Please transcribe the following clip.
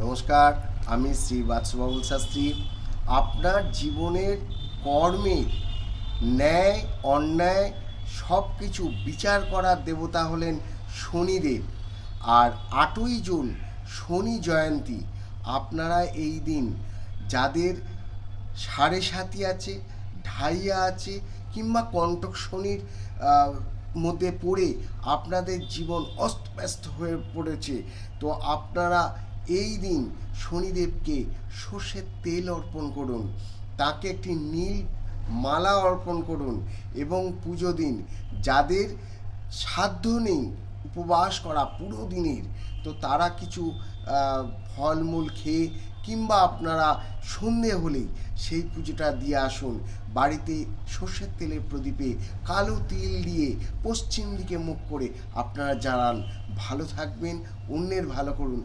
নমস্কার, আমি শ্রী বাদশাহবাবুল শাস্ত্রী। আপনার জীবনের কর্মের ন্যায় অন্যায় সব কিছু বিচার করার দেবতা হলেন শনিদেব। আর 8ই জুন শনি জয়ন্তী। আপনারা এই দিন যাদের সাড়ে সাতি আছে, ঢাইয়া আছে, কিংবা কণ্টক শনির মধ্যে পড়ে আপনাদের জীবন অস্তব্যস্ত হয়ে পড়েছে, তো আপনারা এই দিন শনিদেবকে সর্ষের তেল অর্পণ করুন, তাকে একটি নীল মালা অর্পণ করুন এবং পুজো দিন। যাদের সাধ্য নেই উপবাস করা পুরো দিনের, তো তারা কিছু ফলমূল খেয়ে কিংবা আপনারা সন্ধে হলেই সেই পুজোটা দিয়ে আসুন। বাড়িতে সর্ষের তেলের প্রদীপে কালো তিল দিয়ে পশ্চিম দিকে মুখ করে আপনারা জ্বালান। ভালো থাকবেন, অন্যের ভালো করুন।